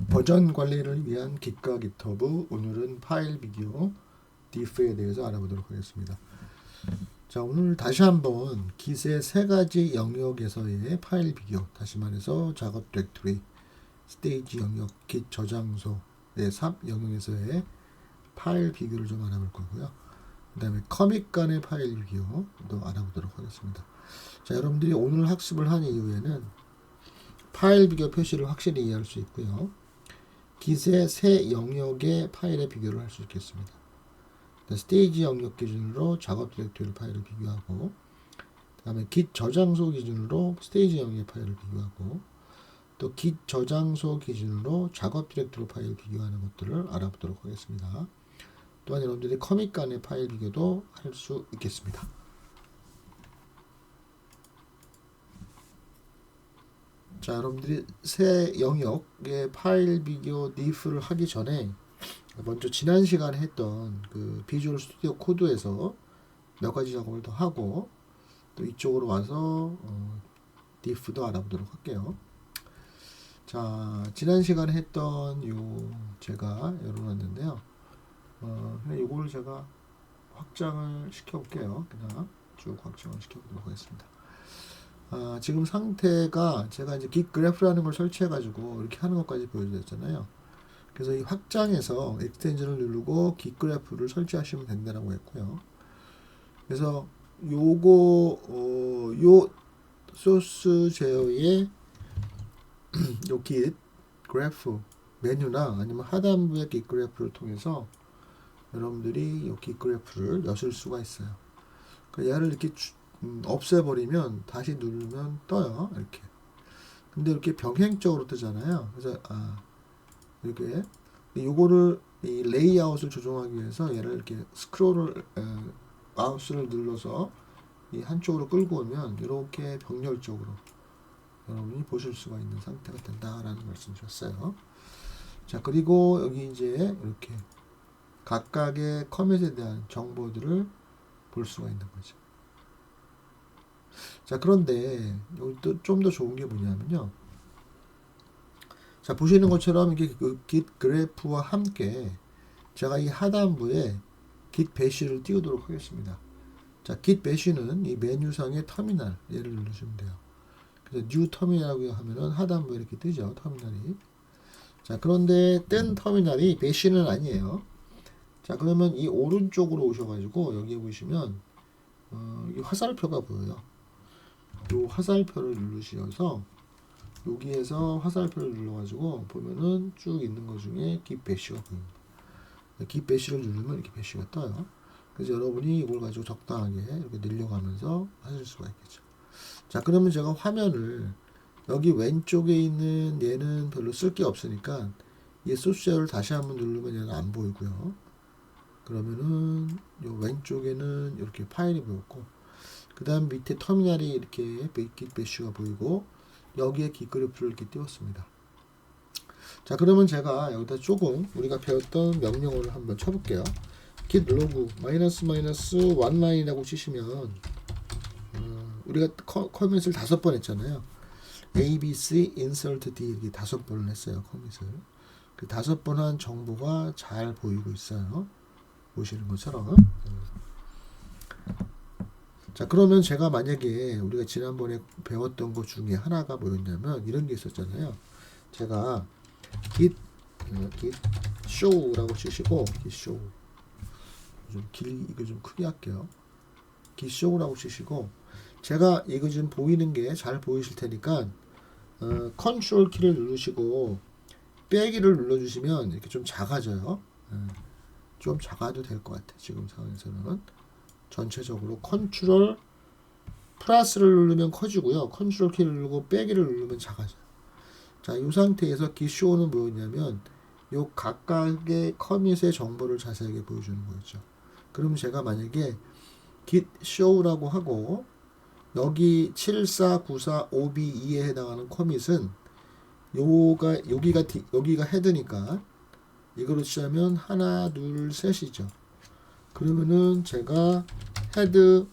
버전 관리를 위한 깃과 깃허브. 오늘은 파일 비교 diff에 대해서 알아보도록 하겠습니다. 자, 오늘 다시 한번 깃의 세 가지 영역에서의 파일 비교, 다시 말해서 작업 디렉토리, 스테이지 영역, 깃 저장소의 3 영역에서의 파일 비교를 좀 알아볼 거고요. 그 다음에 커밋 간의 파일 비교도 알아보도록 하겠습니다. 자, 여러분들이 오늘 학습을 한 이후에는 파일 비교 표시를 확실히 이해할 수 있고요. 깃의 세 영역의 파일의 비교를 할 수 있겠습니다. 스테이지 영역 기준으로 작업 디렉토리 파일을 비교하고, 그 다음에 깃 저장소 기준으로 스테이지 영역의 파일을 비교하고, 또 깃 저장소 기준으로 작업 디렉토리 파일을 비교하는 것들을 알아보도록 하겠습니다. 또한 여러분들이 커밋 간의 파일 비교도 할 수 있겠습니다. 자, 여러분들이 새 영역의 파일 비교 diff를 하기 전에 먼저 지난 시간에 했던 그 비주얼 스튜디오 코드에서 몇 가지 작업을 더 하고, 또 이쪽으로 와서 diff도 알아보도록 할게요. 자, 지난 시간에 했던 제가 열어놨는데요. 그냥 이거를 제가 확장을 시켜볼게요. 그냥 쭉 확장을 시켜보도록 하겠습니다. 지금 상태가 제가 이제 깃 그래프라는 걸 설치해가지고 이렇게 하는 것까지 보여드렸잖아요. 그래서 이 확장에서 익스텐션을 누르고 깃 그래프를 설치하시면 된다고 했고요. 그래서 요 소스 제어의 요 깃 그래프 메뉴나 아니면 하단부의 깃 그래프를 통해서 여러분들이 요 깃 그래프를 여실 수가 있어요. 그러니까 얘를 이렇게 없애버리면 다시 누르면 떠요. 이렇게. 근데 이렇게 병행적으로 뜨잖아요. 그래서 이렇게 요거를 이 레이아웃을 조정하기 위해서 얘를 이렇게 스크롤을 마우스를 눌러서 이 한쪽으로 끌고 오면 이렇게 병렬적으로 여러분이 보실 수가 있는 상태가 된다라는 말씀 주셨어요. 자, 그리고 여기 이제 이렇게 각각의 커밋에 대한 정보들을 볼 수가 있는 거죠. 자, 그런데 여기 좀 더 좋은 게 뭐냐면요. 자, 보시는 것처럼 이게 깃 그래프와 함께 제가 이 하단부에 깃 배시를 띄우도록 하겠습니다. 자, 깃 배시는 이 메뉴상의 터미널 얘를 누르시면 돼요. 그래서 뉴 터미널이라고 하면은 하단부에 이렇게 뜨죠. 터미널이. 자, 그런데 뜬 터미널이 배시는 아니에요. 자, 그러면 이 오른쪽으로 오셔가지고 여기에 보시면 이 화살표가 보여요. 이 화살표를 누르셔서 여기에서 화살표를 눌러가지고 보면은 쭉 있는 것 중에 깃 배시가 보입니다. 깃 배시를 누르면 이렇게 배시가 떠요. 그래서 여러분이 이걸 가지고 적당하게 이렇게 늘려가면서 하실 수가 있겠죠. 자, 그러면 제가 화면을 여기 왼쪽에 있는 얘는 별로 쓸 게 없으니까 이 소스를 다시 한번 누르면 얘는 안 보이고요. 그러면은 요 왼쪽에는 이렇게 파일이 보였고, 그 다음 밑에 터미널이 이렇게 깃 배시가 보이고, 여기에 깃 그래프를 이렇게 띄웠습니다. 자, 그러면 제가 여기다 조금 우리가 배웠던 명령어를 한번 쳐볼게요. 깃 로그 마이너스 원라인이라고 치시면 우리가 커밋을 5번 했잖아요. A, B, C, insert D 이렇게 5번을 했어요. 커밋을. 그 5번 한 정보가 잘 보이고 있어요. 보시는 것처럼. 자, 그러면 제가 만약에 우리가 지난번에 배웠던 것 중에 하나가 뭐였냐면 이런 게 있었잖아요. 제가 git show라고 치시고 git show 이거 좀 크게 할게요. git show라고 치시고, 제가 이거 지금 보이는 게 잘 보이실 테니까 컨트롤 키를 누르시고 빼기를 눌러주시면 이렇게 좀 작아져요. 좀 작아도 될 것 같아. 지금 상황에서는 전체적으로 컨트롤 플러스를 누르면 커지고요. 컨트롤 키를 누르고 빼기를 누르면 작아져요. 자, 이 상태에서 깃 쇼는 뭐였냐면 요 각각의 커밋의 정보를 자세하게 보여주는 거였죠. 그럼 제가 만약에 git show라고 하고 여기 74945B2에 해당하는 커밋은 여기가 헤드니까 이거로 치자면 하나, 둘, 셋이죠. 그러면은 제가 헤드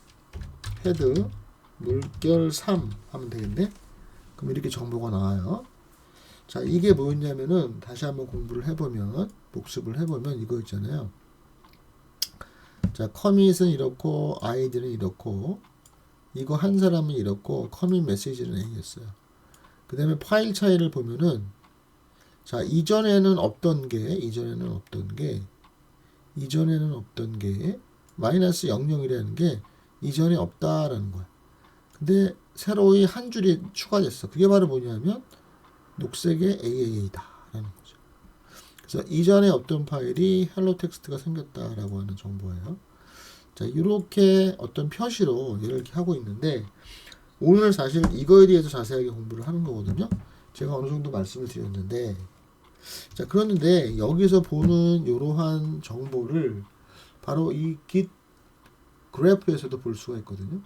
물결 3 하면 되겠네. 그럼 이렇게 정보가 나와요. 자, 이게 뭐였냐면은 다시 한번 공부를 해보면 복습을 해보면 이거 있잖아요. 자, 커밋은 이렇고 아이디는 이렇고 이거 한 사람은 이렇고 커밋 메시지는 A였어요. 그 다음에 파일 차이를 보면은 자, 이전에는 없던 게 마이너스 00이라는 게 이전에 없다라는 거야. 근데 새로이 한 줄이 추가됐어. 그게 바로 뭐냐면 녹색의 AAA다라는 거죠. 그래서 이전에 없던 파일이 헬로 텍스트가 생겼다라고 하는 정보예요. 자, 이렇게 어떤 표시로 얘를 이렇게 하고 있는데 오늘 사실 이거에 대해서 자세하게 공부를 하는 거거든요. 제가 어느 정도 말씀을 드렸는데 자, 그런데 여기서 보는 이러한 정보를 바로 이 git 그래프에서도 볼 수가 있거든요.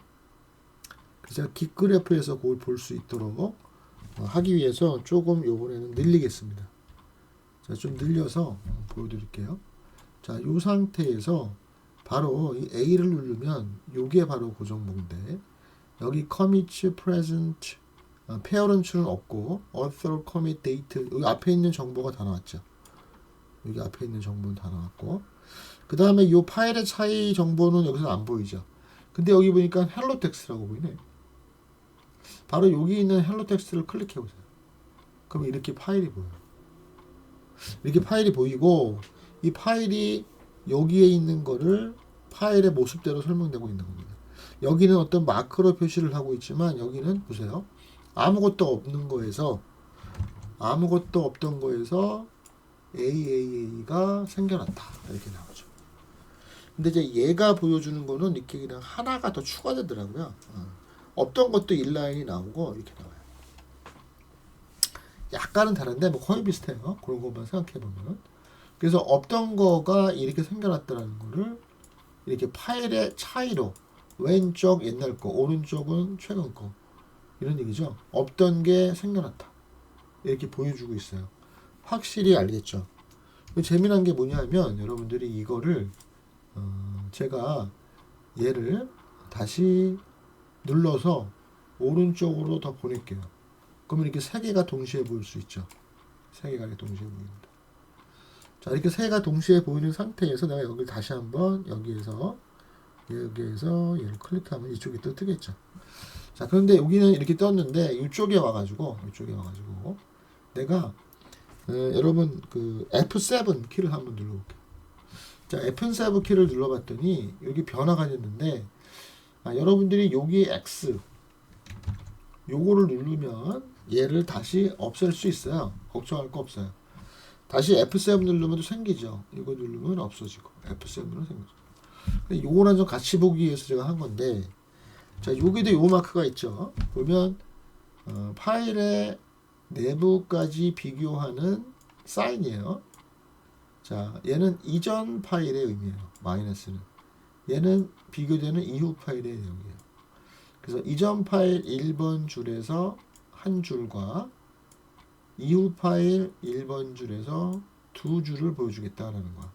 그래서 git 그래프에서 그걸 볼 수 있도록 하기 위해서 조금 요번에는 늘리겠습니다. 자, 좀 늘려서 보여드릴게요. 자, 이 상태에서 바로 이 A를 누르면 요게 바로 그 정보인데 여기 commit present parent는 없고 author commit date 여기 앞에 있는 정보가 다 나왔죠. 여기 앞에 있는 정보는 다 나왔고 그 다음에 이 파일의 차이 정보는 여기서 안 보이죠. 근데 여기 보니까 헬로 텍스트라고 보이네. 바로 여기 있는 헬로 텍스트를 클릭해 보세요. 그럼 이렇게 파일이 보여요. 이렇게 파일이 보이고 이 파일이 여기에 있는 거를 파일의 모습대로 설명되고 있는 겁니다. 여기는 어떤 마크로 표시를 하고 있지만 여기는 보세요. 아무것도 없는 거에서 AAA가 생겨났다. 이렇게 나오죠. 근데 이제 얘가 보여주는 거는 이렇게 그냥 하나가 더 추가되더라고요. 없던 것도 인라인이 나오고 이렇게 나와요. 약간은 다른데 뭐 거의 비슷해요. 그런 것만 생각해 보면. 그래서 없던 거가 이렇게 생겨났다는 거를 이렇게 파일의 차이로 왼쪽 옛날 거, 오른쪽은 최근 거 이런 얘기죠. 없던 게 생겨났다. 이렇게 보여주고 있어요. 확실히 알겠죠. 재미난 게 뭐냐면 여러분들이 이거를 제가 얘를 다시 눌러서 오른쪽으로 더 보낼게요. 그러면 이렇게 세 개가 동시에 보일 수 있죠. 세 개가 동시에 보입니다. 자, 이렇게 세 개가 동시에 보이는 상태에서 내가 여기를 다시 한번 여기에서 얘를 클릭하면 이쪽이 또 뜨겠죠. 자, 그런데 여기는 이렇게 떴는데 이쪽에 와가지고 내가 여러분 그 F7 키를 한번 눌러볼게요. 자, F7 키를 눌러봤더니 여기 변화가 됐는데 여러분들이 여기 X 요거를 누르면 얘를 다시 없앨 수 있어요. 걱정할 거 없어요. 다시 F7 누르면 또 생기죠. 이거 누르면 없어지고 F7으로 생기죠. 요거랑 좀 같이 보기 위해서 제가 한 건데 자, 여기도 요 마크가 있죠. 보면 파일의 내부까지 비교하는 사인이에요. 자, 얘는 이전 파일의 의미예요. 마이너스는. 얘는 비교되는 이후 파일의 내용이에요. 그래서 이전 파일 1번 줄에서 한 줄과 이후 파일 1번 줄에서 두 줄을 보여주겠다라는 거야.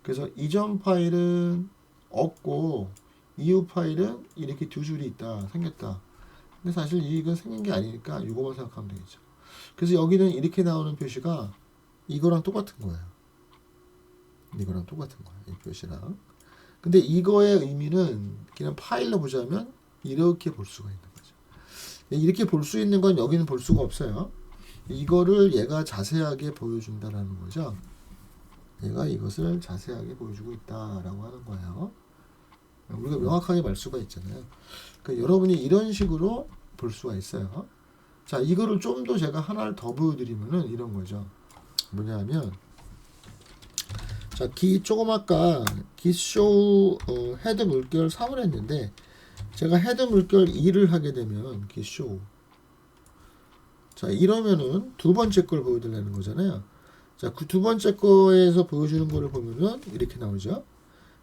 그래서 이전 파일은 없고 이후 파일은 이렇게 두 줄이 있다, 생겼다. 근데 사실 이건 생긴 게 아니니까 이거만 생각하면 되겠죠. 그래서 여기는 이렇게 나오는 표시가 이거랑 똑같은 거예요. 이거랑 똑같은 거예요. 이 표시랑. 근데 이거의 의미는 그냥 파일로 보자면 이렇게 볼 수가 있는 거죠. 이렇게 볼 수 있는 건 여기는 볼 수가 없어요. 이거를 얘가 자세하게 보여준다라는 거죠. 얘가 이것을 자세하게 보여주고 있다라고 하는 거예요. 우리가 명확하게 말 수가 있잖아요. 그러니까 여러분이 이런 식으로 볼 수가 있어요. 자, 이거를 좀 더 제가 하나를 더 보여드리면은 이런 거죠. 뭐냐면, 자, 조금 아까 gitShow 헤드 물결 3을 했는데, 제가 헤드 물결 2를 하게 되면 gitShow. 자, 이러면은 두 번째 걸 보여드리려는 거잖아요. 자, 그 두 번째 거에서 보여주는 거를 보면은 이렇게 나오죠.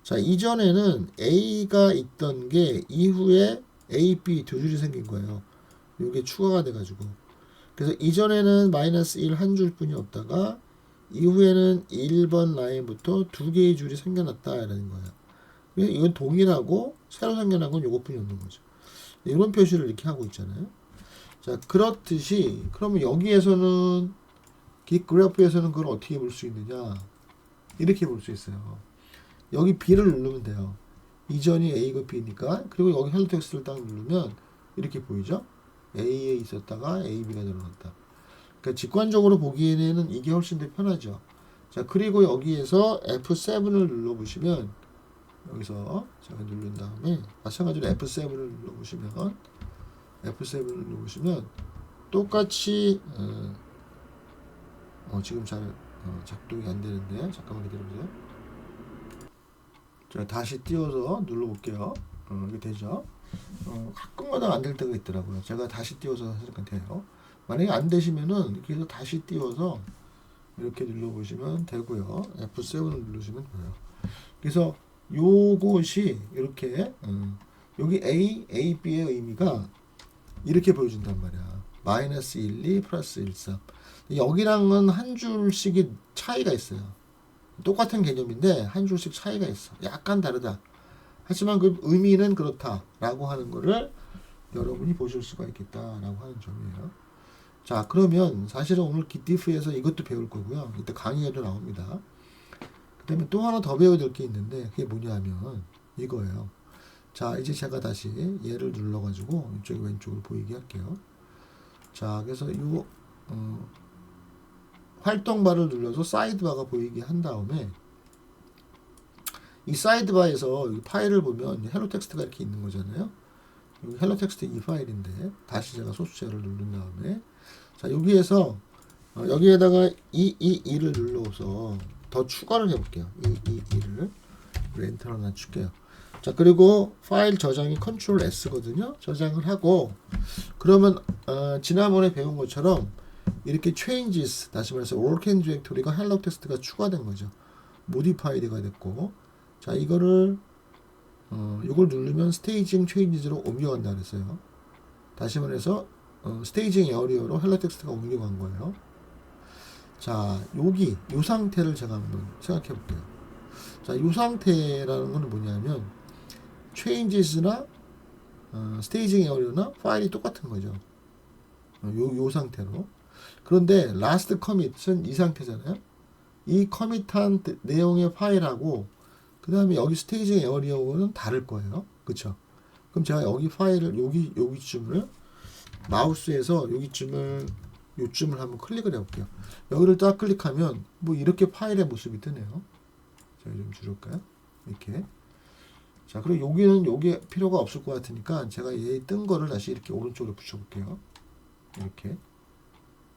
자, 이전에는 A가 있던 게 이후에 A, B 두 줄이 생긴 거예요. 이게 추가가 돼가지고. 그래서 이전에는 마이너스 1 한 줄뿐이 없다가 이후에는 1번 라인부터 두 개의 줄이 생겨났다라는 거예요. 이건 동일하고 새로 생겨난 건 이것뿐이 없는 거죠. 이런 표시를 이렇게 하고 있잖아요. 자, 그렇듯이 그러면 여기에서는 git 그래프에서는 그걸 어떻게 볼 수 있느냐? 이렇게 볼 수 있어요. 여기 B를 누르면 돼요. 이전이 A고 B니까. 그리고 여기 헬로 텍스트를 딱 누르면 이렇게 보이죠? A에 있었다가 AB가 늘어났다. 그러니까 직관적으로 보기에는 이게 훨씬 더 편하죠. 자, 그리고 여기에서 F7을 눌러보시면 여기서 제가 누른 다음에 마찬가지로 F7을 눌러보시면 똑같이 지금 잘 작동이 안 되는데 잠깐만 기다려보세요. 제가 다시 띄워서 눌러볼게요. 이게 되죠? 가끔마다 안 될 때가 있더라고요. 제가 다시 띄워서 하니까 돼요. 만약에 안 되시면은 이렇게 해서 다시 띄워서 이렇게 눌러보시면 되고요. F7을 누르시면 돼요. 그래서 요것이 이렇게 여기 A, B의 의미가 이렇게 보여준단 말이야. 마이너스 1, 2, 플러스 1, 3. 여기랑은 한 줄씩이 차이가 있어요. 똑같은 개념인데 한 줄씩 차이가 있어. 약간 다르다. 하지만 그 의미는 그렇다라고 하는 거를 여러분이 보실 수가 있겠다라고 하는 점이에요. 자, 그러면 사실은 오늘 gitdiff에서 이것도 배울 거고요. 이때 강의에도 나옵니다. 그 다음에 또 하나 더 배워야 될 게 있는데 그게 뭐냐 하면 이거예요. 자, 이제 제가 다시 얘를 눌러가지고 이쪽 왼쪽으로 보이게 할게요. 자, 그래서 이 활동바를 눌러서 사이드바가 보이게 한 다음에 이 사이드바에서 이 파일을 보면 헬로 텍스트가 이렇게 있는 거잖아요. 여기 헬로 텍스트 이 파일인데 다시 제가 소수자를 누른 다음에 자, 여기에서 여기에다가 이를 눌러서 더 추가를 해볼게요. 이를 엔터를 하나 줄게요. 자, 그리고 파일 저장이 컨트롤 S거든요. 저장을 하고 그러면 지난번에 배운 것처럼 이렇게 changes 다시 말해서 working directory가 헬로 텍스트가 추가된 거죠. modified가 됐고 자, 이거를 이걸 누르면 staging changes로 옮겨간다 그랬어요. 다시 말해서 staging area로 헬로 텍스트가 옮겨간 거예요. 자, 여기 이 상태를 제가 한번 생각해 볼게요. 자, 이 상태라는 거는 뭐냐면 changes나 staging area나 파일이 똑같은 거죠. 요 상태로. 그런데 last commit은 이 상태잖아요. 이 commit한 내용의 파일하고 그 다음에 여기 staging area는 다를 거예요. 그쵸? 그럼 제가 여기 파일을 여기쯤을 마우스에서 요쯤을 한번 클릭을 해볼게요. 여기를 딱 클릭하면 뭐 이렇게 파일의 모습이 뜨네요. 제가 좀 줄일까요? 이렇게. 자, 그리고 여기는 요게 필요가 없을 것 같으니까 제가 얘 뜬 거를 다시 이렇게 오른쪽으로 붙여볼게요. 이렇게.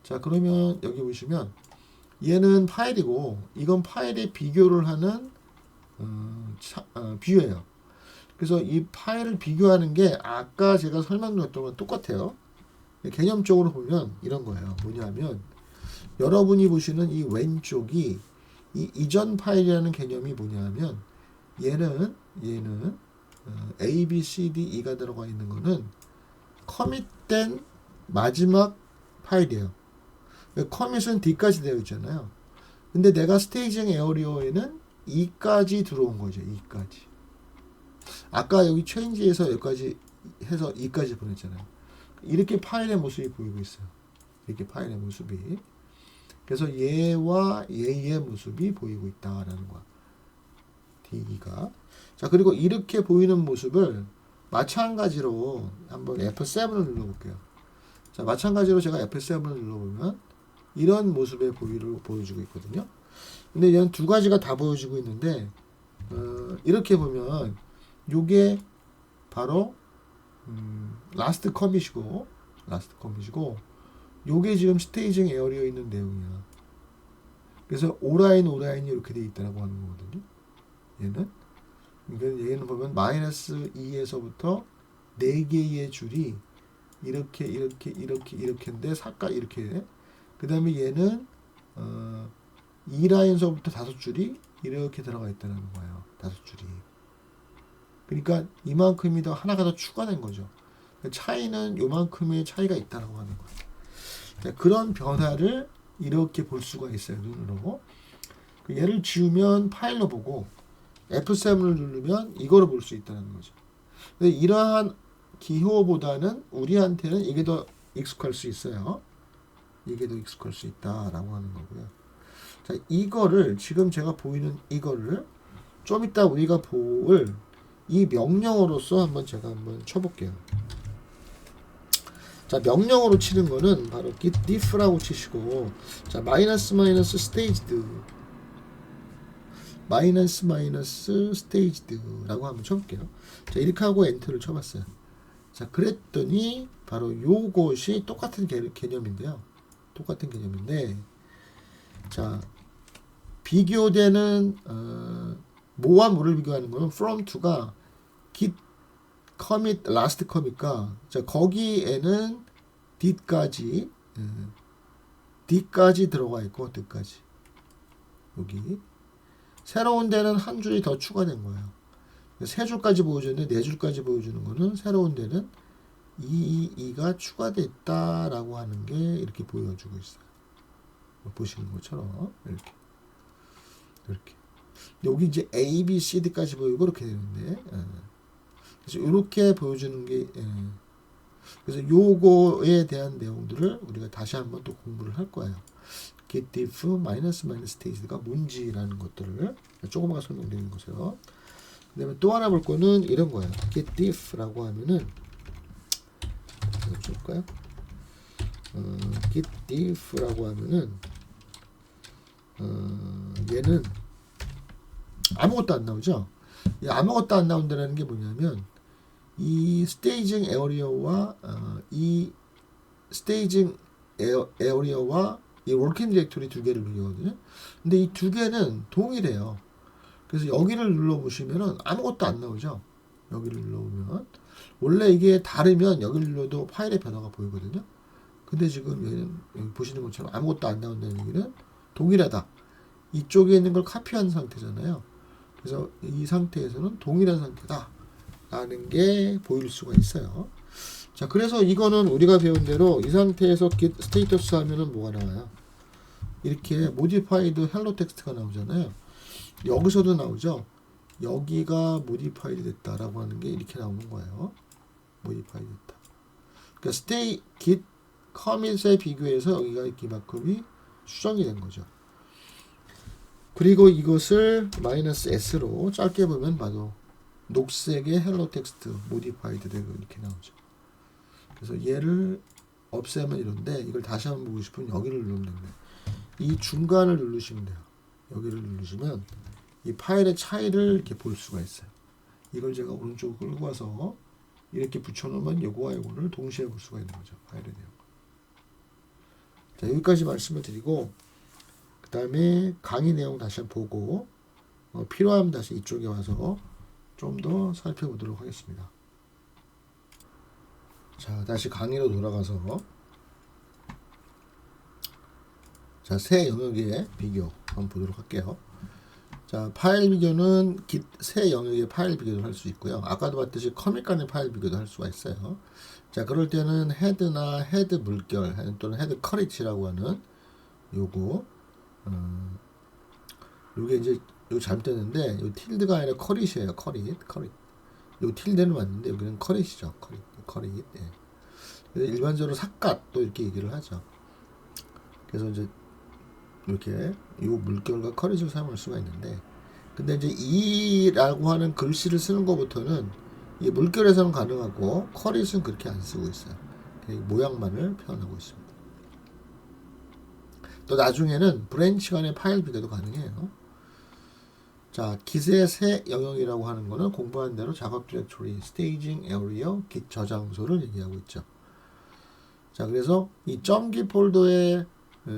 자, 그러면 여기 보시면 얘는 파일이고 이건 파일에 비교를 하는 뷰예요. 그래서 이 파일을 비교하는 게 아까 제가 설명드렸던 건 똑같아요. 개념적으로 보면 이런 거예요. 뭐냐면 여러분이 보시는 이 왼쪽이 이 이전 파일이라는 개념이 뭐냐면 얘는 A, B, C, D, E가 들어가 있는 거는 커밋된 마지막 파일이에요. 커밋은 D까지 되어 있잖아요. 근데 내가 스테이징 에어리어에는 E까지 들어온 거죠. E까지. 아까 여기 체인지에서 여기까지 해서 E까지 보냈잖아요. 이렇게 파일의 모습이 보이고 있어요. 이렇게 파일의 모습이. 그래서 얘와 얘의 모습이 보이고 있다라는 거야. D가. 자, 그리고 이렇게 보이는 모습을 마찬가지로 한번 F7을 눌러볼게요. 자, 마찬가지로 제가 F7을 눌러보면 이런 모습의 보여주고 있거든요. 근데 얘는 두 가지가 다 보여주고 있는데 이렇게 보면 요게 바로 라스트 커밋이고 요게 지금 스테이징 에어리어 있는 내용이야. 그래서 오라인이 이렇게 돼 있다고 하는 거거든요. 얘는 그러니까 얘는 보면 마이너스 2에서부터 4개의 줄이 이렇게인데 사까 이렇게. 그 다음에 얘는 2라인서부터 5줄이 이렇게 들어가 있다는 거예요. 5줄이. 그러니까 이만큼이 더 하나가 더 추가된 거죠. 차이는 요만큼의 차이가 있다고 하는 거예요. 그러니까 그런 변화를 이렇게 볼 수가 있어요. 눈으로. 얘를 지우면 파일로 보고 F7을 누르면 이거로 볼 수 있다는 거죠. 이러한 기호보다는 우리한테는 이게 더 익숙할 수 있어요. 이게 더 익숙할 수 있다라고 하는 거고요. 자, 이거를 지금 제가 보이는 이거를 좀 이따 우리가 볼 이 명령어로서 제가 한번 쳐볼게요. 자, 명령어로 치는 거는 바로 git diff라고 치시고, 자, 마이너스 staged라고 한번 쳐볼게요. 자, 이렇게 하고 엔터를 쳐봤어요. 자, 그랬더니 바로 요것이 똑같은 개념인데요. 똑같은 개념인데, 자, 비교되는 뭐와 뭐를 비교하는 거는 from to가 git commit last commit가, 자, 거기에는 did까지 들어가 있고, d까지 여기 새로운 데는 한 줄이 더 추가된 거예요. 세 줄까지 보여주는데 네 줄까지 보여주는 거는 새로운 데는 이가 추가됐다라고 하는 게 이렇게 보여주고 있어요. 보시는 것처럼 이렇게 여기 이제 A, B, C, D까지 보이고 이렇게 되는데, 그래서 이렇게 보여주는 게, 그래서 요거에 대한 내용들을 우리가 다시 한번 또 공부를 할 거예요. get diff 마이너스 stage가 뭔지라는 것들을 조금만 설명드리는 거죠. 그 다음에 또 하나 볼 거는 이런 거예요. get diff라고 하면은 볼까요? get diff라고 하면은 얘는 아무것도 안 나오죠. 아무것도 안 나온다는 게 뭐냐면 이 스테이징 에어리어와 이 스테이징 에어리어와 이 워킹 디렉토리 두 개를 비교하거든요. 근데 이 두 개는 동일해요. 그래서 여기를 눌러보시면은 아무것도 안 나오죠. 여기를 눌러보면 원래 이게 다르면 여기를 눌러도 파일의 변화가 보이거든요. 근데 지금 여기 보시는 것처럼 아무것도 안 나온다는 얘기는 동일하다. 이쪽에 있는 걸 카피한 상태잖아요. 그래서 이 상태에서는 동일한 상태다 라는 게 보일 수가 있어요. 자, 그래서 이거는 우리가 배운 대로 이 상태에서 git status 하면은 뭐가 나와요? 이렇게 modified hello 텍스트가 나오잖아요. 여기서도 나오죠. 여기가 modified 됐다라고 하는 게 이렇게 나오는 거예요. modified 됐다. 그러니까 git commit에 비교해서 여기가 이렇게 마크업이 수정이 된 거죠. 그리고 이것을 -s로 짧게 보면 봐도 녹색의 헬로 텍스트 모디파이드 되고 이렇게 나오죠. 그래서 얘를 없애면 이런데 이걸 다시 한번 보고 싶으면 여기를 누르면 됩니다. 이 중간을 누르시면 돼요. 여기를 누르시면 이 파일의 차이를 이렇게 볼 수가 있어요. 이걸 제가 오른쪽으로 끌고 와서 이렇게 붙여놓으면 요거와 요거를 동시에 볼 수가 있는 거죠. 파일의 내용. 자, 여기까지 말씀을 드리고 그 다음에 강의 내용 다시 한번 보고 필요하면 다시 이쪽에 와서 좀 더 살펴보도록 하겠습니다. 자, 다시 강의로 돌아가서 자, 새 영역의 비교 한번 보도록 할게요. 자, 파일 비교는 새 영역의 파일 비교도 할 수 있고요. 아까도 봤듯이 커밋 간의 파일 비교도 할 수가 있어요. 자, 그럴 때는 헤드나 헤드 물결 또는 헤드 커리치라고 하는 요거 요게 이제 요 잘못됐는데 요 틸드가 아니라 커릿이에요. 커릿. 요 틸드는 맞는데 여기는 커릿이죠. 커릿. 예. 일반적으로 삿갓도 이렇게 얘기를 하죠. 그래서 이제 이렇게 요 물결과 커릿을 사용할 수가 있는데, 근데 이제 이라고 하는 글씨를 쓰는 것부터는 이 물결에서는 가능하고 커릿은 그렇게 안 쓰고 있어요. 모양만을 표현하고 있습니다. 또 나중에는 브랜치 간의 파일 비교도 가능해요. 자, git의 새 영역이라고 하는 거는 공부한 대로 작업 디렉토리, 스테이징 에어리어, git 저장소를 얘기하고 있죠. 자, 그래서 이 .git 폴더에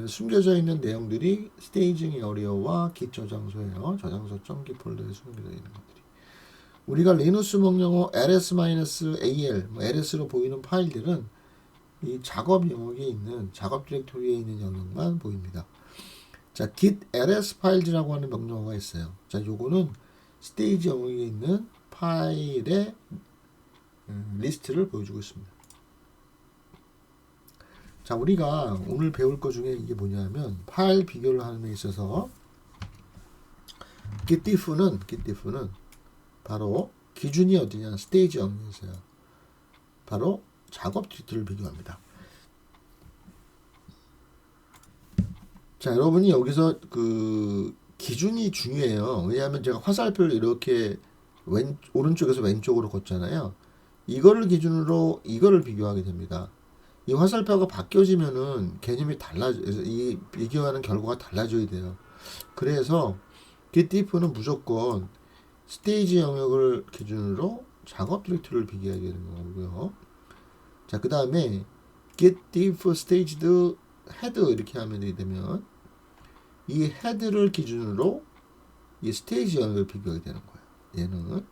숨겨져 있는 내용들이 스테이징 에어리어와 git 저장소예요. 저장소 .git 폴더에 숨겨져 있는 것들이. 우리가 리눅스 명령어 ls-al, ls로 보이는 파일들은 이 작업 영역에 있는 작업 디렉토리에 있는 영역만 보입니다. 자, git ls 파일즈라고 하는 명령어가 있어요. 자, 요거는 스테이지 영역에 있는 파일의 리스트를 보여주고 있습니다. 자, 우리가 오늘 배울 것 중에 이게 뭐냐면 파일 비교를 하는 데 있어서 git diff는 바로 기준이 어디냐, 스테이지 영역에서요. 바로 작업 디렉토리를 비교합니다. 자, 여러분이 여기서 그 기준이 중요해요. 왜냐하면 제가 화살표를 이렇게 오른쪽에서 왼쪽으로 걷잖아요. 이거를 기준으로 이거를 비교하게 됩니다. 이 화살표가 바뀌어지면은 개념이 이 비교하는 결과가 달라져야 돼요. 그래서 get diff는 무조건 스테이지 영역을 기준으로 작업 디렉토리를 비교해야 되는 거고요. 자, 그 다음에 get diff staged head 이렇게 하면 되면 이 헤드를 기준으로 이 스테이지 영역을 비교하게 되는 거예요. 얘는.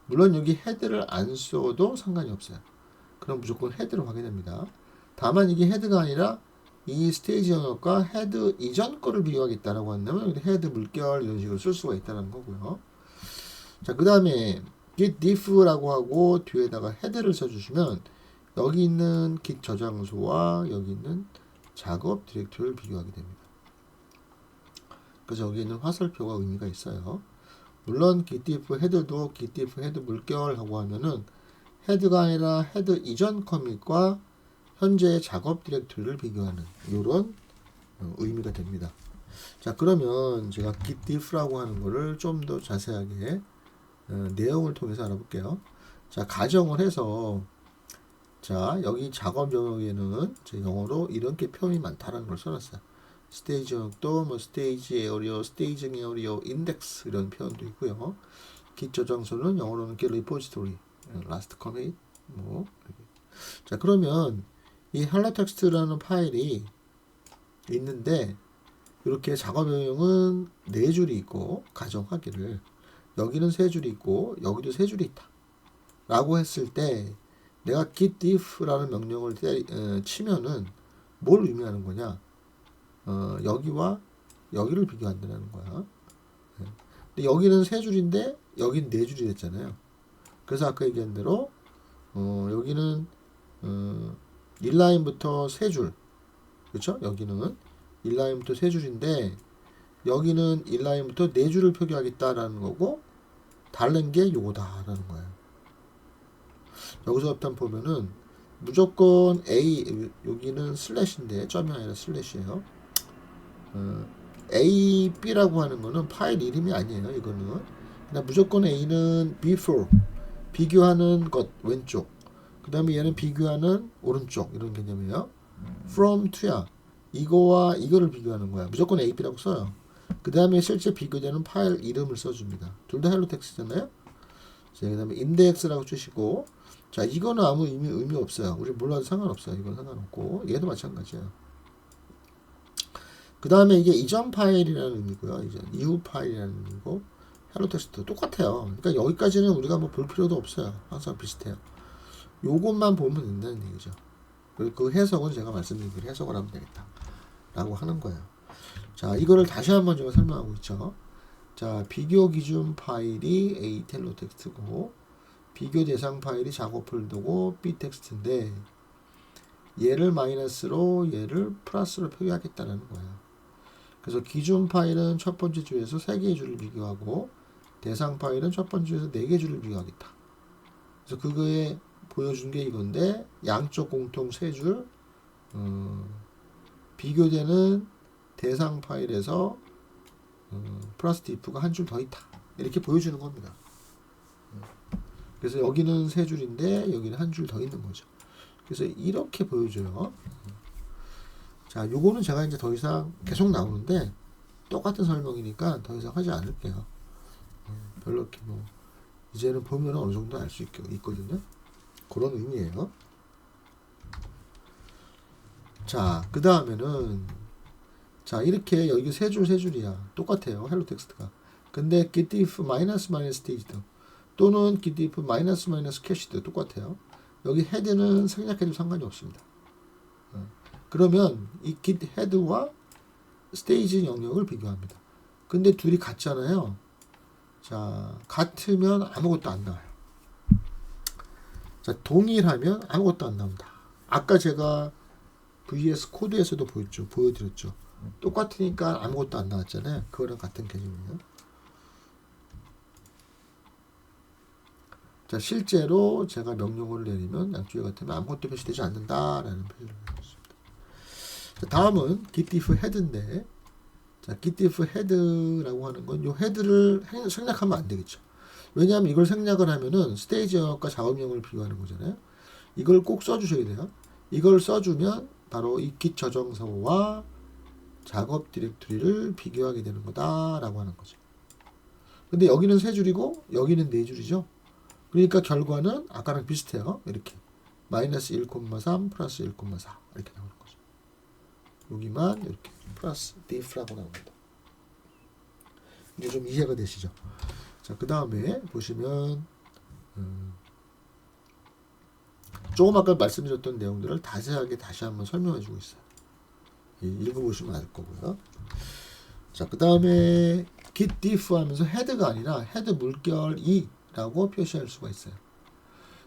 물론 여기 헤드를 안 써도 상관이 없어요. 그럼 무조건 헤드로 가게 됩니다. 다만 이게 헤드가 아니라 이 스테이지 영역과 헤드 이전 거를 비교하겠다라고 한다면 헤드 물결 이런 식으로 쓸 수가 있다는 거고요. 자, 그 다음에 git diff라고 하고 뒤에다가 헤드를 써주시면 여기 있는 git 저장소와 여기 있는 작업 디렉토리를 비교하게 됩니다. 그래서 여기 있는 화살표가 의미가 있어요. 물론 git diff 헤드도 git diff 헤드 물결 하고 하면은 헤드가 아니라 헤드 이전 커밋과 현재의 작업 디렉토리를 비교하는 이런 의미가 됩니다. 자, 그러면 제가 git diff라고 하는 거를 좀 더 자세하게 내용을 통해서 알아볼게요. 자, 가정을 해서 자, 여기 작업 영역에는 제 영어로 이렇게 표현이 많다라는 걸 써놨어요. 스테이지 영역도 뭐 스테이지 에어리어, 스테이징 에어리어, 인덱스 이런 표현도 있고요. git 저장소는 영어로는 git repository, last commit 뭐. 자, 그러면 이 hello text라는 파일이 있는데 이렇게 작업 영역은 4줄이 있고 가정하기를 여기는 3줄이 있고 여기도 3줄이 있다 라고 했을 때 내가 git diff라는 명령을 치면은 뭘 의미하는 거냐? 여기와 여기를 비교한다는 거야. 근데 여기는 3줄인데 여기는 4줄이 됐잖아요. 그래서 아까 얘기한 대로 여기는 1라인부터 3줄, 그렇죠? 여기는 1라인부터 3줄인데 여기는 1라인부터 4줄을 표기하겠다라는 거고 다른 게 요거다라는 거예요. 여기서부터 보면은 무조건 A, 여기는 슬래시인데 점이 아니라 슬래시예요. A, B라고 하는 거는 파일 이름이 아니에요. 이거는 그냥 무조건 A는 before 비교하는 것 왼쪽, 그 다음에 얘는 비교하는 오른쪽 이런 개념이에요. from to야 이거와 이거를 비교하는 거야. 무조건 A, B라고 써요. 그 다음에 실제 비교되는 파일 이름을 써줍니다. 둘 다 헬로 텍스트잖아요. 자, 그 다음에 index라고 주시고, 자, 이거는 아무 의미 없어요. 우리 몰라도 상관없어요. 이건 상관없고, 얘도 마찬가지예요. 그 다음에 이게 이전 파일이라는 의미고요. 이제 이후 파일이라는 의미고, 헬로 텍스트 똑같아요. 그러니까 여기까지는 우리가 뭐 볼 필요도 없어요. 항상 비슷해요. 요것만 보면 된다는 얘기죠. 그리고 그 해석은 제가 말씀드린 대로 해석을 하면 되겠다 라고 하는 거예요. 자, 이거를 다시 한번 제가 설명하고 있죠. 자, 비교 기준 파일이 A 텔로 텍스트고 비교 대상 파일이 작업 폴더고 B 텍스트인데 얘를 마이너스로 얘를 플러스로 표기하겠다는 거예요. 그래서 기준 파일은 첫 번째 줄에서 3개의 줄을 비교하고 대상 파일은 첫 번째 줄에서 4개의 줄을 비교하겠다. 그래서 그거에 보여준 게 이건데 양쪽 공통 3줄 비교되는 대상 파일에서 플러스 diff가 한 줄 더 있다. 이렇게 보여주는 겁니다. 그래서 여기는 3줄인데 여기는 한 줄 더 있는 거죠. 그래서 이렇게 보여줘요. 자, 요거는 제가 이제 더 이상 계속 나오는데 똑같은 설명이니까 더 이상 하지 않을게요. 별로 이렇게 뭐 이제는 보면 어느 정도 알 수 있거든요. 그런 의미예요. 자, 그 다음에는 자, 이렇게 여기 3줄이야. 똑같아요. 헬로 텍스트가. 근데 git diff 마이너스 staged 또는 git diff 마이너스 cached 똑같아요. 여기 헤드는 생략해도 상관이 없습니다. 그러면 이 git 헤드와 스테이지 영역을 비교합니다. 근데 둘이 같잖아요. 자, 같으면 아무것도 안 나와요. 자, 동일하면 아무것도 안 나온다. 아까 제가 VS 코드에서도 보여드렸죠. 똑같으니까 아무것도 안 나왔잖아요. 그거랑 같은 개념이에요. 자, 실제로 제가 명령어를 내리면 양쪽에 같으면 아무것도 표시되지 않는다라는 표시를 해줬습니다. 자, 다음은 git diff head인데, 자, git diff head라고 하는 건 요 헤드를 생략하면 안 되겠죠. 왜냐하면 이걸 생략을 하면은 스테이지 영역과 작업용을 비교하는 거잖아요. 이걸 꼭 써주셔야 돼요. 이걸 써주면 바로 이 git 저장소와 작업 디렉토리를 비교하게 되는 거다라고 하는 거죠. 근데 여기는 세 줄이고 여기는 네 줄이죠. 그러니까 결과는 아까랑 비슷해요. 이렇게 마이너스 1,3 플러스 1,4 이렇게 나오는 거죠. 여기만 이렇게 플러스 diff라고 나옵니다. 이제 좀 이해가 되시죠? 자, 그 다음에 보시면 조금 아까 말씀드렸던 내용들을 자세하게 다시 한번 설명해 주고 있어요. 읽어보시면 알 거고요. 자, 그 다음에 git diff 하면서 헤드가 아니라 헤드 물결 2라고 표시할 수가 있어요.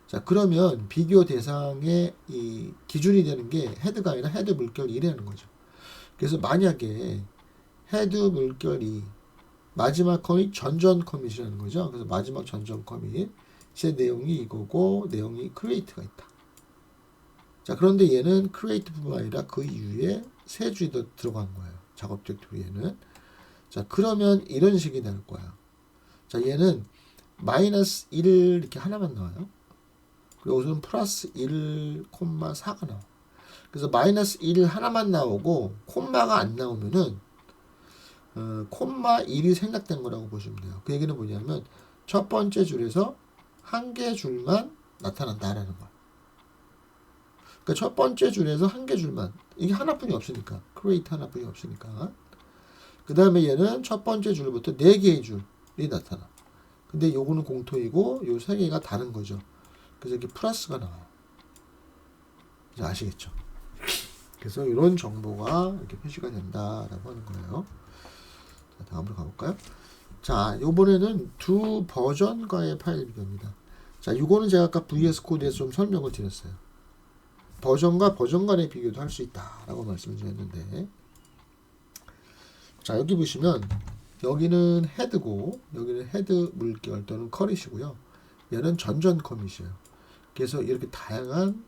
자, 그러면 비교 대상의 이 기준이 되는 게 헤드가 아니라 헤드 물결 2라는 거죠. 그래서 만약에 헤드 물결 2 마지막 커밋 전전 커밋이라는 거죠. 그래서 마지막 전전 커밋의 내용이 이거고 내용이 create가 있다. 자, 그런데 얘는 create뿐만 아니라 그 이후에 세 줄이 더 들어간 거예요. 작업 디렉토리에는. 자, 그러면 이런 식이 될 거야. 자, 얘는 마이너스 1 이렇게 하나만 나와요. 그리고 우선 플러스 1,4가 나와. 그래서 마이너스 1 하나만 나오고 콤마가 안 나오면은 콤마 1이 생략된 거라고 보시면 돼요. 그 얘기는 뭐냐면 첫 번째 줄에서 한 개 줄만 나타난다라는 거야. 그러니까 첫 번째 줄에서 한 개 줄만, 이게 하나뿐이 없으니까, create 하나뿐이 없으니까. 그 다음에 얘는 첫 번째 줄부터 네 개의 줄이 나타나. 근데 요거는 공통이고 요 세 개가 다른 거죠. 그래서 이렇게 플러스가 나와요. 이제 아시겠죠? 그래서 이런 정보가 이렇게 표시가 된다라고 하는 거예요. 자, 다음으로 가볼까요? 자, 요번에는 두 버전과의 파일 비교입니다. 자, 요거는 제가 아까 VS 코드에서 좀 설명을 드렸어요. 버전과 버전 간의 비교도 할 수 있다라고 말씀을 드렸는데, 자, 여기 보시면 여기는 헤드고 여기는 헤드 물결 또는 커밋이고요. 얘는 전전 커밋이에요. 그래서 이렇게 다양한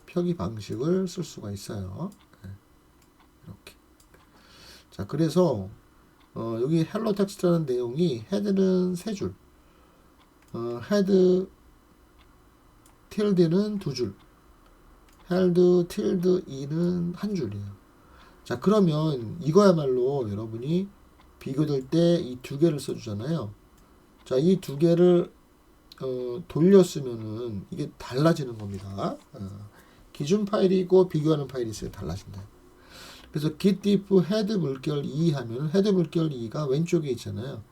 표기 방식을 쓸 수가 있어요. 이렇게. 자, 그래서 여기 헬로 텍스트라는 내용이 헤드는 세 줄, 헤드 틸드는 두 줄, 헤드 틸드 2는 한 줄이에요. 자, 그러면 이거야말로 여러분이 비교될 때 이 두 개를 써주잖아요. 자, 이 두 개를 돌렸으면은 이게 달라지는 겁니다. 기준 파일이고 비교하는 파일이 있어요. 달라진다. 그래서 git diff 헤드 물결 2 하면 헤드 물결 2가 왼쪽에 있잖아요.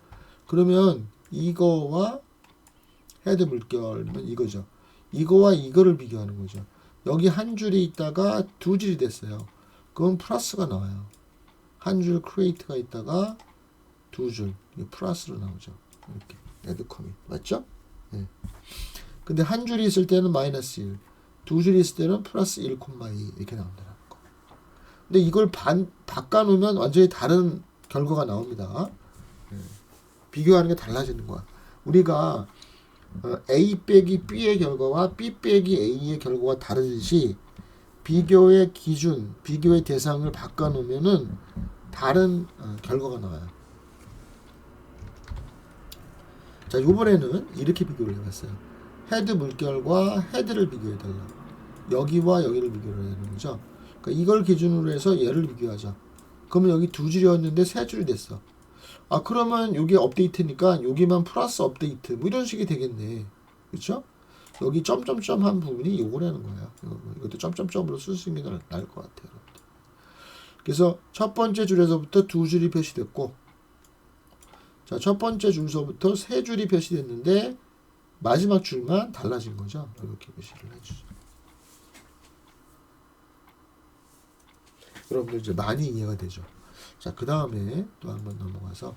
그러면 이거와 헤드 물결은 이거죠. 이거와 이거를 비교하는 거죠. 여기 한 줄이 있다가 두 줄이 됐어요. 그럼 플러스가 나와요. 한 줄 create가 있다가 두 줄 플러스로 나오죠. 이렇게 add commit 맞죠? 네. 근데 한 줄이 있을 때는 마이너스 1, 두 줄이 있을 때는 플러스 1,2 이렇게 나온다는 거. 근데 이걸 바꿔놓으면 완전히 다른 결과가 나옵니다. 네. 비교하는 게 달라지는 거야. 우리가 A 빼기 B의 결과와 B 빼기 A의 결과가 다르듯이 비교의 기준, 비교의 대상을 바꿔놓으면은 다른 결과가 나와요. 자, 이번에는 이렇게 비교를 해봤어요. 헤드 물결과 헤드를 비교해달라. 여기와 여기를 비교를 해야 되는 거죠. 그러니까 이걸 기준으로 해서 얘를 비교하자. 그러면 여기 두 줄이었는데 세 줄이 됐어. 아, 그러면 여기 업데이트니까 여기만 플러스 업데이트 뭐 이런 식이 되겠네. 그렇죠? 여기 점점점 한 부분이 요거라는 거예요. 이것도 점점점으로 쓸 수 있는 게 나을 것 같아요. 그래서 첫 번째 줄에서부터 두 줄이 표시됐고, 자, 첫 번째 줄서부터 세 줄이 표시됐는데 마지막 줄만 달라진 거죠. 이렇게 표시를 해주죠. 여러분들 이제 많이 이해가 되죠. 자, 그 다음에 또 한번 넘어가서,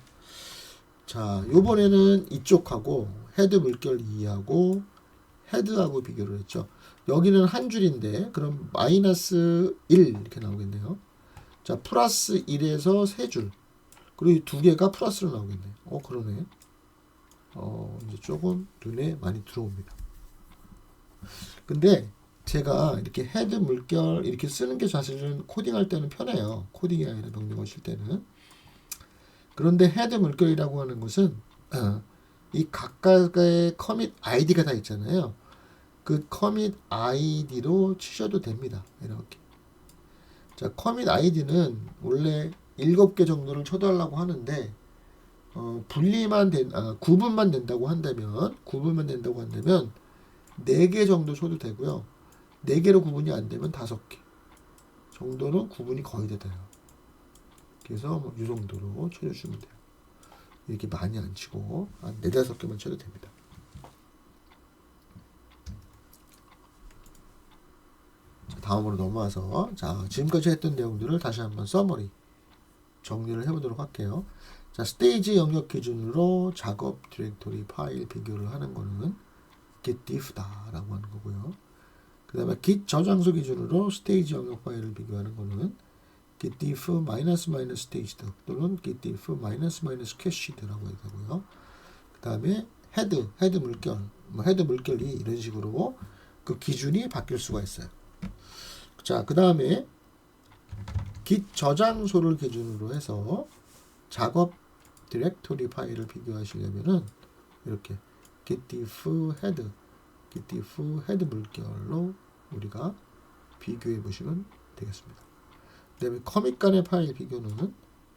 자, 요번에는 이쪽하고 헤드 물결 2하고 헤드하고 비교를 했죠. 여기는 한 줄인데 그럼 마이너스 1 이렇게 나오겠네요. 자, 플러스 1에서 세 줄, 그리고 두 개가 플러스로 나오겠네. 그러네. 이제 조금 눈에 많이 들어옵니다. 근데 제가 이렇게 헤드 물결 이렇게 쓰는 게 사실은 코딩할 때는 편해요. 코딩이 아니라 명령어 칠 때는. 그런데 헤드 물결이라고 하는 것은 이 각각의 커밋 아이디가 다 있잖아요. 그 커밋 아이디로 치셔도 됩니다. 이렇게. 자, 커밋 아이디는 원래 7개 정도를 쳐달라고 하는데 구분만 된다고 한다면 4개 정도 쳐도 되고요. 4개로 구분이 안 되면 5개 정도는 구분이 거의 돼요. 그래서 뭐 이 정도로 쳐주시면 돼요. 이렇게 많이 안 치고 한 4, 5개만 쳐도 됩니다. 자, 다음으로 넘어와서 자, 지금까지 했던 내용들을 다시 한번 서머리 정리를 해보도록 할게요. 자, 스테이지 영역 기준으로 작업 디렉토리 파일 비교를 하는 거는 git diff다라고 하는 거고요. 그 다음에 git 저장소 기준으로 스테이지 영역 파일을 비교하는 거는 git diff -staged 또는 git diff -cached라고 해야 되고요. 그 다음에 헤드 물결, 헤드 물결이 이런 식으로 그 기준이 바뀔 수가 있어요. 자, 그 다음에 git 저장소를 기준으로 해서 작업 디렉토리 파일을 비교하시려면은 이렇게 git diff head 물결로 우리가 비교해 보시면 되겠습니다. 그 다음에 커밋 간의 파일 비교는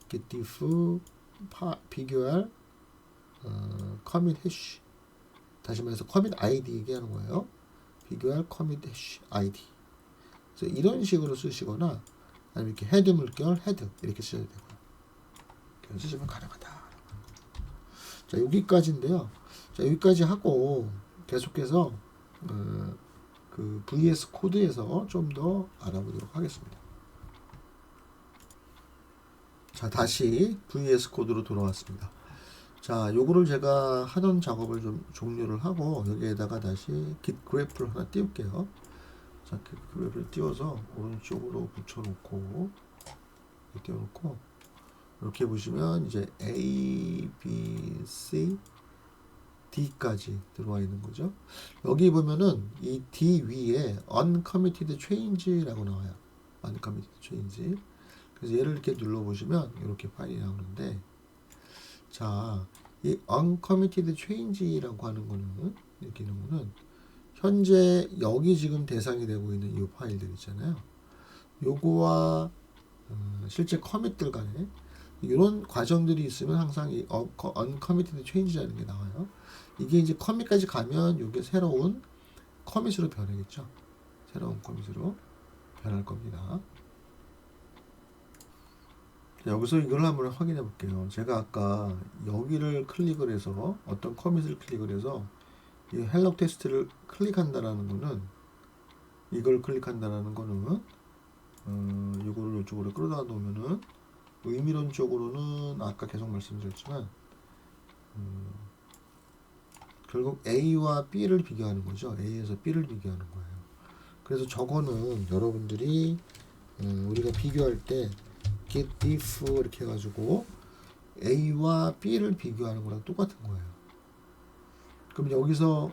git diff 비교할 커밋 해시, 다시 말해서 커밋 아이디 얘기하는 거예요. 비교할 커밋 해시 아이디. 그래서 이런 식으로 쓰시거나 아니면 이렇게 헤드 물결 헤드 이렇게 쓰셔도 되고요. 이렇게 쓰시면 가능하다. 자, 여기까지인데요. 자, 여기까지 하고 계속해서 그 VS 코드에서 좀 더 알아보도록 하겠습니다. 자, 다시 VS 코드로 돌아왔습니다. 자, 요거를 제가 하던 작업을 좀 종료를 하고 여기에다가 다시 git 그래프를 하나 띄울게요. 자, git 그래프를 띄워서 오른쪽으로 붙여놓고 띄워놓고 이렇게 보시면 이제 A, B, C, D까지 들어와 있는 거죠. 여기 보면은 이 D 위에 uncommitted change라고 나와요. uncommitted change. 그래서 얘를 이렇게 눌러보시면 이렇게 파일이 나오는데, 자, 이 uncommitted change라고 하는 거는 이렇게 있는 거는 현재 여기 지금 대상이 되고 있는 이 파일들 있잖아요. 요거와 실제 커밋들 간에 이런 과정들이 있으면 항상 이 uncommitted change라는 게 나와요. 이게 이제 커밋까지 가면 이게 새로운 커밋으로 변하겠죠. 새로운 커밋으로 변할 겁니다. 자, 여기서 이걸 한번 확인해 볼게요. 제가 아까 여기를 클릭을 해서 어떤 커밋을 클릭을 해서 이 헬로 텍스트를 클릭한다라는 거는, 이걸 클릭한다라는 거는 이거를 이쪽으로 끌어다 놓으면은 의미론적으로는 아까 계속 말씀드렸지만 결국 A와 B를 비교하는 거죠. A에서 B를 비교하는 거예요. 그래서 저거는 여러분들이 우리가 비교할 때 git diff 이렇게 해가지고 A와 B를 비교하는 거랑 똑같은 거예요. 그럼 여기서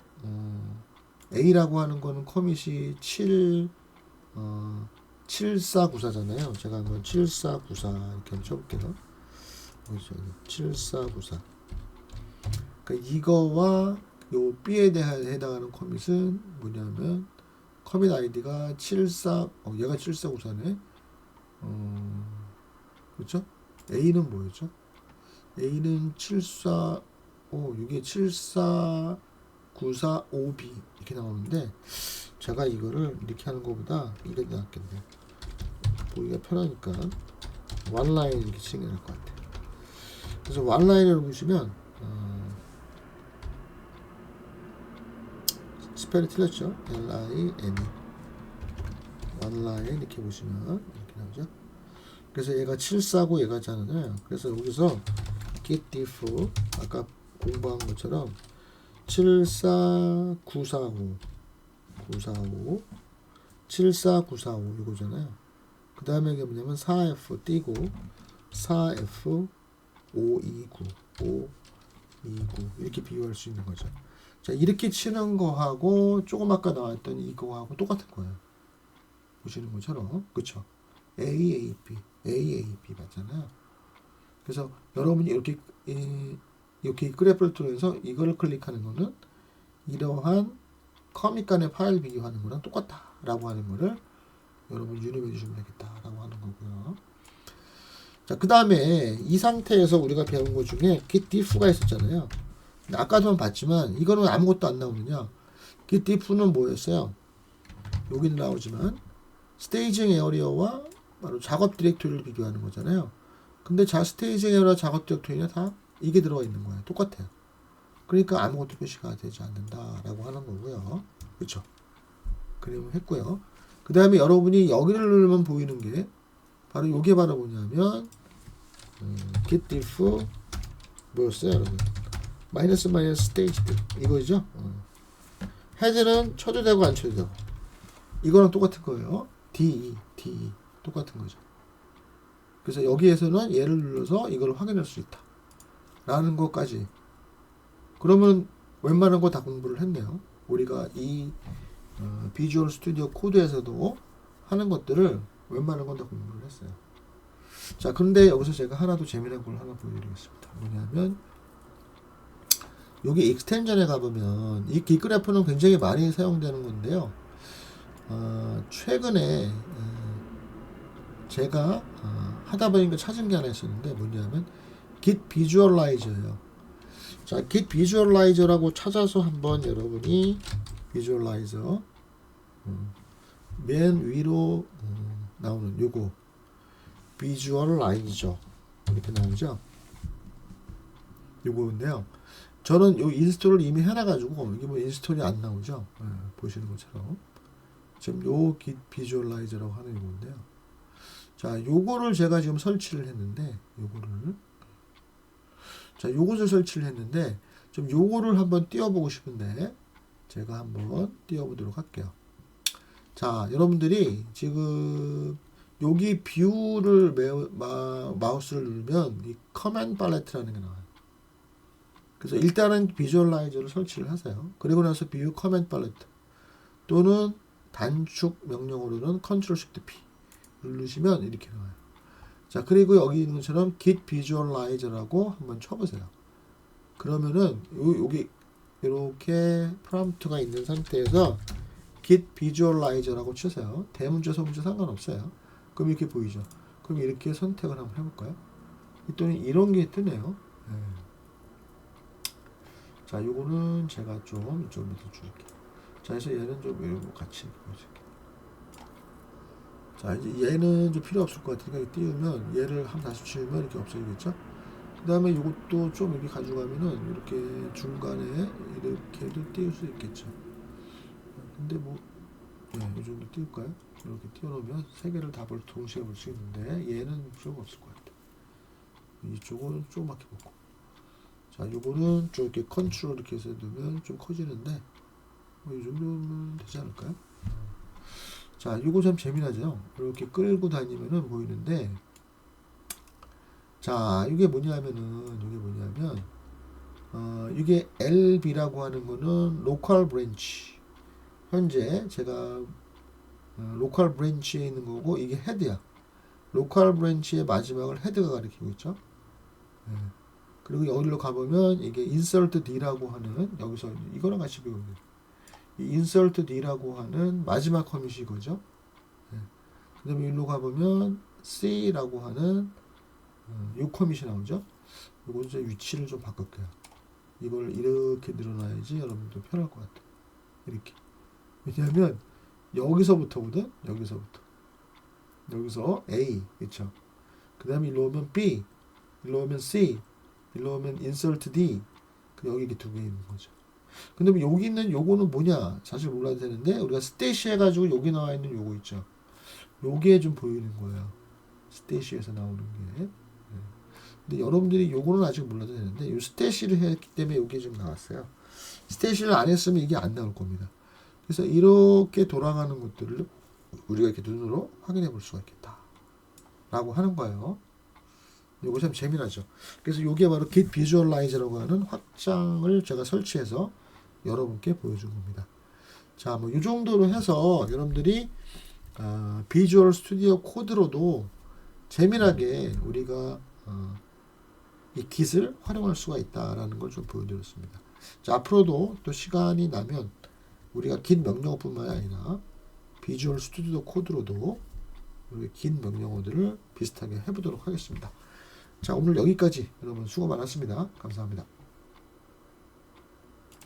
A라고 하는 거는 커밋이 7494잖아요. 제가 한번 7494 이렇게 한번 쳐볼게요. 7494. 그러니까 이거와 요 B에 대해 해당하는 커밋은 뭐냐면 커밋 아이디가 74, 얘가 7494네. 그렇죠? A는 뭐였죠? A는 74, 이게 74945B 이렇게 나오는데, 제가 이거를 이렇게 하는 것보다 이게 낫겠네. 보기가 편하니까 원라인 이렇게 치는 게 나을 것 같아요. 그래서 원라인을 보시면 스펠이 틀렸죠? L-I-N-E 원라인 이렇게 보시면 이렇게 나오죠? 그래서 얘가 749 얘가 잖아요. 그래서 여기서 git diff 아까 공부한 것처럼 74945 이거잖아요. 그 다음에 이게 뭐냐면 4F 띄고 4F 529 이렇게 비교할 수 있는 거죠. 자, 이렇게 치는 거하고 조금 아까 나왔던 이거하고 똑같은 거예요. 보시는 것처럼. 그쵸? AAP, AAP 맞잖아요. 그래서 여러분이 이렇게 그래프를 통해서 이거를 클릭하는 거는 이러한 커밋 간의 파일 비교하는 거랑 똑같다라고 하는 거를 여러분 유념해 주시면 되겠다라고 하는 거고요. 자, 그 다음에 이 상태에서 우리가 배운 것 중에 git diff가 있었잖아요. 아까도 봤지만 이거는 아무것도 안 나오느냐. git diff는 뭐였어요? 여기는 나오지만 스테이징 에어리어와 바로 작업 디렉토리를 비교하는 거잖아요. 근데 스테이징 에어리어 작업 디렉토리는 다 이게 들어가 있는 거예요. 똑같아요. 그러니까 아무것도 표시가 되지 않는다라고 하는 거고요. 그렇죠? 그림을 했고요. 그 다음에 여러분이 여기를 누르면 보이는 게 바로 이게 바로 뭐냐면 git diff 뭐였어요, 여러분? 마이너스 스테이지드 이거죠. 헤드는 쳐도 되고 안 쳐도 되고 이거랑 똑같은 거예요. DE 똑같은 거죠. 그래서 여기에서는 얘를 눌러서 이걸 확인할 수 있다 라는 것까지. 그러면 웬만한 거 다 공부를 했네요. 우리가 이 비주얼 스튜디오 코드에서도 하는 것들을 웬만한 건 다 공부를 했어요. 자, 그런데 여기서 제가 하나 더 재미난 걸 하나 보여드리겠습니다. 뭐냐면 여기 익스텐션에 가보면 이 깃그래프는 굉장히 많이 사용되는 건데요. 최근에 제가 하다 보니까 찾은 게 하나 있었는데 뭐냐면 Git 비주얼라이저예요. 자, Git 비주얼라이저라고 찾아서 한번 여러분이 비주얼라이저 맨 위로 나오는 요거 비주얼라이저 이렇게 나오죠. 요거인데요. 저는 요 인스톨을 이미 해놔가지고 이게 뭐 인스톨이 안 나오죠. 보시는 것처럼 지금 요 Git 비주얼라이저라고 하는 요건데요. 자, 요거를 제가 지금 설치를 했는데 요것을 설치를 했는데 좀 요거를 한번 띄워보고 싶은데 제가 한번 띄워보도록 할게요. 자, 여러분들이 지금 여기 뷰를 마우스를 누르면 이 커맨드 팔레트라는 게 나와요. 그래서 일단은 비주얼라이저를 설치를 하세요. 그리고 나서 뷰 커맨드 팔레트 또는 단축 명령으로는 컨트롤 시프트 P 누르시면 이렇게 나와요. 자, 그리고 여기 있는 것처럼 git visualizer라고 한번 쳐보세요. 그러면은 여기 이렇게 프롬프트가 있는 상태에서 git visualizer라고 치세요. 대문자 소문자 상관없어요. 그럼 이렇게 보이죠. 그럼 이렇게 선택을 한번 해볼까요? 또는 이런 게 뜨네요. 네. 자, 요거는 제가 좀 이쪽 밑에 줄게요. 자, 그래서 얘는 좀 이런 거 같이 보여줄게요. 자, 이제 얘는 좀 필요 없을 것 같으니까 띄우면 얘를 한 다시 치우면 이렇게 없어지겠죠. 그 다음에 이것도 좀 이렇게 가져가면은 이렇게 중간에 이렇게도 띄울 수 있겠죠. 근데 뭐, 네, 이 정도 띄울까요? 이렇게 띄워놓으면 세 개를 다 동시에 볼 수 있는데 얘는 좀 없을 것 같아요. 이쪽은 조그맣게 보고. 자, 요거는 좀 이렇게 컨트롤 이렇게 해서 두면 좀 커지는데 뭐 이 정도면 되지 않을까요? 자, 요거 참 재미나죠? 이렇게 끌고 다니면은 보이는데, 자, 이게 뭐냐면, 이게 LB라고 하는 거는 로컬 브랜치. 현재 제가 로컬 브랜치에 있는 거고, 이게 헤드야. 로컬 브랜치의 마지막을 헤드가 가리키고 있죠. 네. 그리고 여기로 가보면 이게 insert D라고 하는, 여기서 이거랑 같이 배웁니다. 이 insert D라고 하는 마지막 커밋이 이거죠. 네. 그 다음에 여기로 가보면 C라고 하는 요 커밋이 나오죠. 요거 이제 위치를 좀 바꿀게요. 이걸 이렇게 늘어나야지 여러분도 편할 것 같아요. 이렇게. 왜냐하면 여기서부터거든. 여기서 A, 그쵸. 그 다음에 일로 오면 B, 일로 오면 C, 일로 오면 insert D. 여기 이렇게 두 개 있는 거죠. 근데 여기 있는 요거는 뭐냐? 사실 몰라도 되는데 우리가 스테이시 해가지고 여기 나와 있는 요거 있죠. 요게 좀 보이는 거예요. 스테이시에서 나오는 게. 네. 근데 여러분들이 요거는 아직 몰라도 되는데 요 스테이시를 했기 때문에 요게 좀 나왔어요. 스테이시를 안 했으면 이게 안 나올 겁니다. 그래서 이렇게 돌아가는 것들을 우리가 이렇게 눈으로 확인해 볼 수가 있겠다. 라고 하는 거예요. 요거 참 재미나죠. 그래서 요게 바로 Git Visualize라고 하는 확장을 제가 설치해서 여러분께 보여준 겁니다. 자, 뭐 이 정도로 해서 여러분들이 비주얼 스튜디오 코드로도 재미나게 우리가 이 깃을 활용할 수가 있다라는 걸 좀 보여드렸습니다. 자, 앞으로도 또 시간이 나면 우리가 깃 명령어뿐만 아니라 비주얼 스튜디오 코드로도 우리 깃 명령어들을 비슷하게 해보도록 하겠습니다. 자, 오늘 여기까지 여러분 수고 많았습니다. 감사합니다.